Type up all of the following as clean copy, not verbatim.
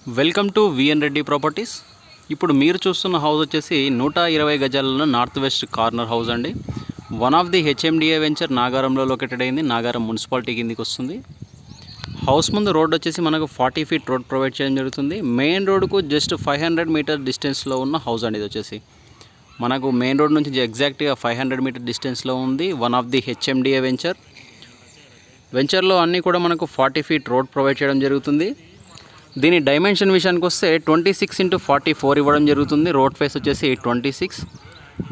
Welcome to VN Reddy properties. ఇప్పుడు మీరు చూస్తున్న హౌస్ వచ్చేసి 120 గజాలలో నార్త్ వెస్ట్ కార్నర్ హౌస్ అండి. One of the HMDA venture నాగారంలో లొకేటెడ్ అయింది. నాగారం మున్సిపాలిటీ కిందికి వస్తుంది. హౌస్ ముందు రోడ్ వచ్చేసి మనకు 40 ఫీట్ రోడ్ ప్రొవైడ్ చేయడం జరుగుతుంది. మెయిన్ రోడ్కు జస్ట్ 500 మీటర్ డిస్టెన్స్లో ఉన్న హౌస్ అండి. ఇది వచ్చేసి మనకు మెయిన్ రోడ్ నుంచి ఎగ్జాక్ట్గా 500 మీటర్ డిస్టెన్స్లో ఉంది. వన్ ఆఫ్ ది హెచ్ఎండిఏ వెంచర్లో అన్నీ కూడా మనకు 40 ఫీట్ రోడ్ ప్రొవైడ్ చేయడం జరుగుతుంది. దీని డైమెన్షన్ విషయానికి వస్తే 26x44 ఇవ్వడం జరుగుతుంది. రోడ్ ఫేస్ వచ్చేసి 26,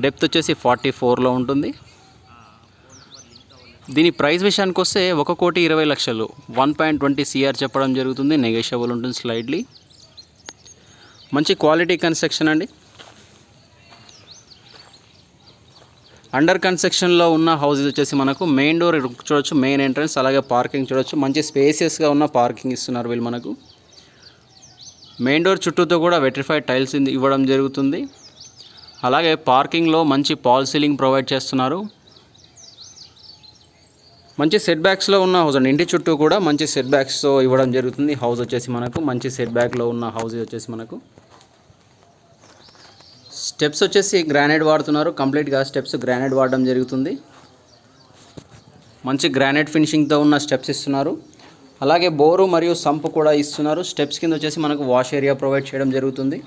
డెప్త్ వచ్చేసి 44లో ఉంటుంది. దీని ప్రైస్ విషయానికి వస్తే 1,20,00,000 1.20 CR చెప్పడం జరుగుతుంది. నెగోషియబుల్ ఉంటుంది స్లైడ్లీ. మంచి క్వాలిటీ కన్స్ట్రక్షన్ అండి. అండర్ కన్స్ట్రక్షన్లో ఉన్న హౌస్ వచ్చేసి మనకు మెయిన్ డోర్ చూడొచ్చు, మెయిన్ ఎంట్రన్స్, అలాగే పార్కింగ్ చూడొచ్చు. మంచి స్పేసియస్గా ఉన్న పార్కింగ్ ఇస్తున్నారు వీళ్ళు మనకు. మెయిన్ డోర్ చుట్టూతో కూడా వెట్రిఫైడ్ టైల్స్ ఇవ్వడం జరుగుతుంది. అలాగే పార్కింగ్లో మంచి పాల్ సీలింగ్ ప్రొవైడ్ చేస్తున్నారు. మంచి సెట్ బ్యాక్స్లో ఉన్న హౌస్ అండి. ఇంటి చుట్టూ కూడా మంచి సెట్ బ్యాక్స్తో ఇవ్వడం జరుగుతుంది. హౌస్ వచ్చేసి మనకు మంచి సెట్ బ్యాక్లో ఉన్న హౌస్ వచ్చేసి మనకు స్టెప్స్ వచ్చేసి గ్రానైట్ వాడుతున్నారు. కంప్లీట్గా స్టెప్స్ గ్రానైట్ వాడడం జరుగుతుంది. మంచి గ్రానైట్ ఫినిషింగ్తో ఉన్న స్టెప్స్ ఇస్తున్నారు. అలాగే బోరు మరియు సంప్ కూడా ఇస్తున్నారు. స్టెప్స్ కింద వచ్చేసి మనకు వాష్ ఏరియా ప్రొవైడ్ చేయడం జరుగుతుంది.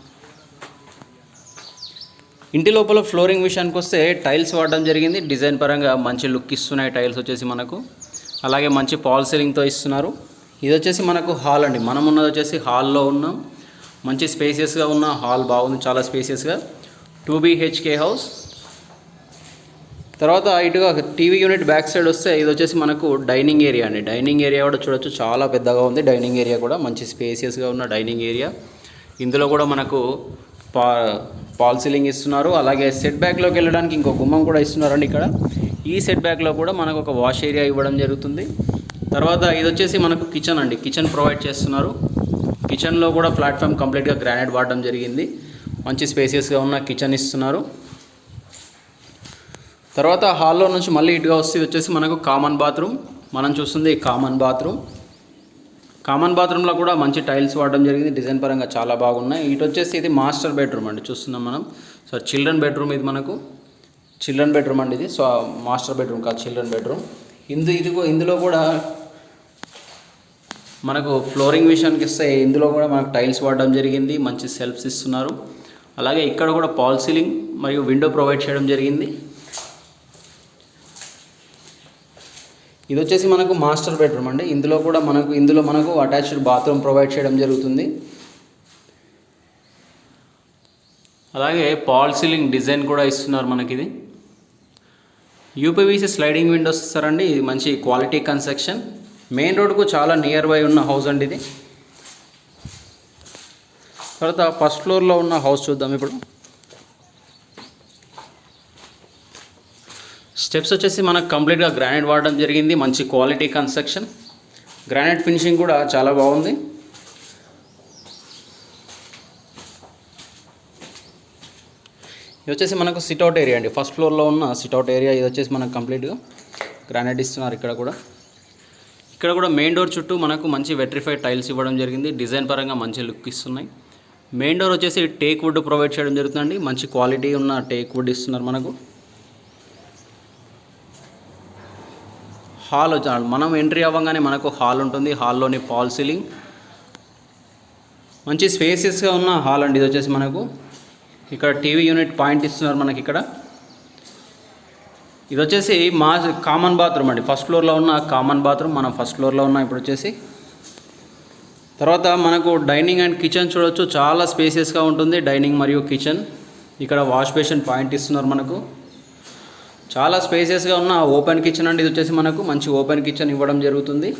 ఇంటి లోపల ఫ్లోరింగ్ విషయానికి వస్తే టైల్స్ వాడడం జరిగింది. డిజైన్ పరంగా మంచి లుక్ ఇస్తున్నాయి టైల్స్ వచ్చేసి మనకు. అలాగే మంచి పాల్ సీలింగ్తో ఇస్తున్నారు. ఇది వచ్చేసి మనకు హాల్ అండి. మనం ఉన్నది వచ్చేసి హాల్లో ఉన్నాం. మంచి స్పేసియస్గా ఉన్న హాల్ బాగుంది, చాలా స్పేసియస్గా. 2 BHK హౌస్. తర్వాత ఇటుగా టీవీ యూనిట్ బ్యాక్ సైడ్ వస్తే ఇది వచ్చేసి మనకు డైనింగ్ ఏరియా అండి. డైనింగ్ ఏరియా కూడా చూడొచ్చు, చాలా పెద్దగా ఉంది. డైనింగ్ ఏరియా కూడా మంచి స్పేసియస్గా ఉన్న డైనింగ్ ఏరియా. ఇందులో కూడా మనకు పాల్ సీలింగ్ ఇస్తున్నారు. అలాగే సెట్ బ్యాక్లోకి వెళ్ళడానికి ఇంకో గుమ్మం కూడా ఇస్తున్నారండి ఇక్కడ. ఈ సెట్ బ్యాక్లో కూడా మనకు ఒక వాష్ ఏరియా ఇవ్వడం జరుగుతుంది. తర్వాత ఇది వచ్చేసి మనకు కిచెన్ అండి. కిచెన్ ప్రొవైడ్ చేస్తున్నారు. కిచెన్లో కూడా ప్లాట్ఫామ్ కంప్లీట్గా గ్రానైట్ వాడడం జరిగింది. మంచి స్పేసియస్గా ఉన్న కిచెన్ ఇస్తున్నారు. తర్వాత హాల్లో నుంచి మళ్ళీ ఇటుగా వస్తే వచ్చేసి మనకు కామన్ బాత్రూమ్. మనం చూస్తుంది కామన్ బాత్రూమ్. కామన్ బాత్రూంలో కూడా మంచి టైల్స్ వాడడం జరిగింది. డిజైన్ పరంగా చాలా బాగున్నాయి. ఇటు వచ్చేసి ఇది మాస్టర్ బెడ్రూమ్ అండి. చూస్తున్నాం మనం. సో చిల్డ్రన్ బెడ్రూమ్ ఇది మనకు. చిల్డ్రన్ బెడ్రూమ్ అండి ఇది. సో మాస్టర్ బెడ్రూమ్ కాదు, చిల్డ్రన్ బెడ్రూమ్. ఇందులో కూడా మనకు ఫ్లోరింగ్ విషయానికి ఇస్తే ఇందులో కూడా మనకు టైల్స్ వాడడం జరిగింది. మంచి సెల్ఫ్స్ ఇస్తున్నారు. అలాగే ఇక్కడ కూడా పాల్ సీలింగ్ మరియు విండో ప్రొవైడ్ చేయడం జరిగింది. ఇది వచ్చేసి మనకు మాస్టర్ బెడ్రూమ్ అండి. ఇందులో మనకు అటాచ్డ్ బాత్రూమ్ ప్రొవైడ్ చేయడం జరుగుతుంది. అలాగే పాల్ సీలింగ్ డిజైన్ కూడా ఇస్తున్నారు మనకి. ఇది యూపీవీసీ స్లైడింగ్ విండోస్ ఇస్తారండి. ఇది మంచి క్వాలిటీ కన్స్ట్రక్షన్. మెయిన్ రోడ్కు చాలా నియర్ బై ఉన్న హౌస్ అండి ఇది. తర్వాత ఫస్ట్ ఫ్లోర్లో ఉన్న హౌస్ చూద్దాం ఇప్పుడు. స్టెప్స్ వచ్చేసి మనకు కంప్లీట్గా గ్రానైట్ వాడడం జరిగింది. మంచి క్వాలిటీ కన్స్ట్రక్షన్. గ్రానైట్ ఫినిషింగ్ కూడా చాలా బాగుంది. ఇది వచ్చేసి మనకు సిట్అవుట్ ఏరియా అండి. ఫస్ట్ ఫ్లోర్లో ఉన్న సిట్అవుట్ ఏరియా. ఇది వచ్చేసి మనకు కంప్లీట్గా గ్రానైట్ ఇస్తున్నారు. ఇక్కడ కూడా మెయిన్ డోర్ చుట్టూ మనకు మంచి వెట్రిఫైడ్ టైల్స్ ఇవ్వడం జరిగింది. డిజైన్ పరంగా మంచి లుక్ ఇస్తున్నాయి. మెయిన్ డోర్ వచ్చేసి టేక్ వుడ్ ప్రొవైడ్ చేయడం జరుగుతుందండి. మంచి క్వాలిటీ ఉన్న టేక్ వుడ్ ఇస్తున్నారు మనకు. హాల్ మనం ఎంట్రీ అవ్వగానే మనకు హాల్ ఉంటుంది. హాల్లోని పాల్ సీలింగ్, మంచి స్పేసియస్గా ఉన్న హాల్ అండి. ఇది వచ్చేసి మనకు ఇక్కడ టీవీ యూనిట్ పాయింట్ ఇస్తున్నారు మనకి ఇక్కడ. ఇది వచ్చేసి కామన్ బాత్రూమ్ అండి. ఫస్ట్ ఫ్లోర్లో ఉన్న కామన్ బాత్రూమ్. మనం ఫస్ట్ ఫ్లోర్లో ఉన్నాం ఇప్పుడు వచ్చేసి. తర్వాత మనకు డైనింగ్ అండ్ కిచెన్ చూడొచ్చు, చాలా స్పేసియస్గా ఉంటుంది డైనింగ్ మరియు కిచెన్. ఇక్కడ వాష్ బేసిన్ పాయింట్ ఇస్తున్నారు మనకు. చాలా స్పేసియస్గా ఉన్న ఓపెన్ కిచెన్ అండి. ఇది వచ్చేసి మనకు మంచి ఓపెన్ కిచెన్ ఇవ్వడం జరుగుతుంది.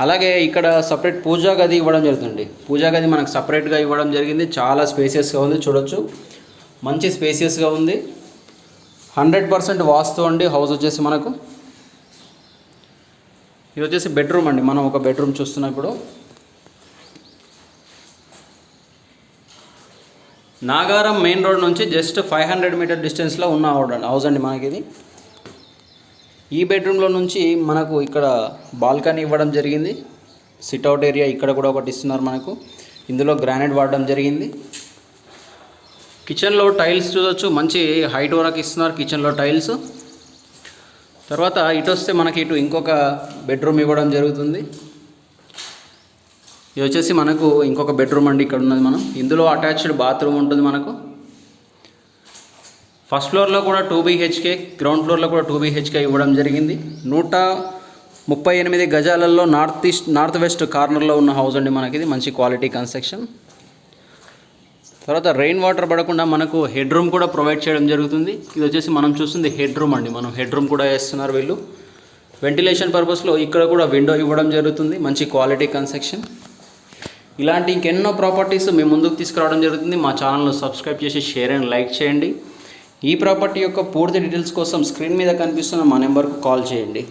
అలాగే ఇక్కడ సపరేట్ పూజా గది ఇవ్వడం జరుగుతుంది. పూజా గది మనకు సపరేట్గా ఇవ్వడం జరిగింది. చాలా స్పేసియస్గా ఉంది చూడొచ్చు, మంచి స్పేసియస్గా ఉంది. 100% వాస్తు అండి హౌస్ వచ్చేసి మనకు. ఇది వచ్చేసి బెడ్రూమ్ అండి. మనం ఒక బెడ్రూమ్ చూస్తున్నాం ఇప్పుడు. నాగారం మెయిన్ రోడ్ నుంచి జస్ట్ 500 మీటర్ డిస్టెన్స్లో ఉన్న హౌస్ అండి మనకి ఇది. ఈ బెడ్రూమ్లో నుంచి మనకు ఇక్కడ బాల్కనీ ఇవ్వడం జరిగింది. సిట్అవుట్ ఏరియా ఇక్కడ కూడా ఒకటి ఇస్తున్నారు మనకు. ఇందులో గ్రానైట్ వాడడం జరిగింది. కిచెన్లో టైల్స్ చూడొచ్చు, మంచి హైట్ వరకు ఇస్తున్నారు కిచెన్లో టైల్స్. తర్వాత ఇటు వస్తే మనకి ఇటు ఇంకొక బెడ్రూమ్ ఇవ్వడం జరుగుతుంది. ఇది వచ్చేసి మనకు ఇంకొక బెడ్రూమ్ అండి, ఇక్కడ ఉన్నది మనం. ఇందులో అటాచ్డ్ బాత్రూమ్ ఉంటుంది మనకు. ఫస్ట్ ఫ్లోర్లో కూడా 2 BHK, గ్రౌండ్ ఫ్లోర్లో కూడా 2 BHK ఇవ్వడం జరిగింది. 138 గజాలలో నార్త్ వెస్ట్ కార్నర్లో ఉన్న హౌస్ అండి మనకి. ఇది మంచి క్వాలిటీ కన్స్ట్రక్షన్. తర్వాత రెయిన్ వాటర్ పడకుండా మనకు హెడ్ రూమ్ కూడా ప్రొవైడ్ చేయడం జరుగుతుంది. ఇది వచ్చేసి మనం చూస్తుంది హెడ్ రూమ్ అండి. మనం హెడ్ రూమ్ కూడా వేస్తున్నారు వీళ్ళు. వెంటిలేషన్ పర్పస్లో ఇక్కడ కూడా విండో ఇవ్వడం జరుగుతుంది. మంచి క్వాలిటీ కన్స్ట్రక్షన్. ఇలాంటి ఇంకెన్నో ప్రాపర్టీస్ మేము ముందుకు తీసుకురావడం జరుగుతుంది. మా ఛానల్ను సబ్స్క్రైబ్ చేసి షేర్ అండ్ లైక్ చేయండి. ఈ ప్రాపర్టీ యొక్క పూర్తి డీటెయిల్స్ కోసం స్క్రీన్ మీద కనిపిస్తున్న మా నెంబర్కు కాల్ చేయండి.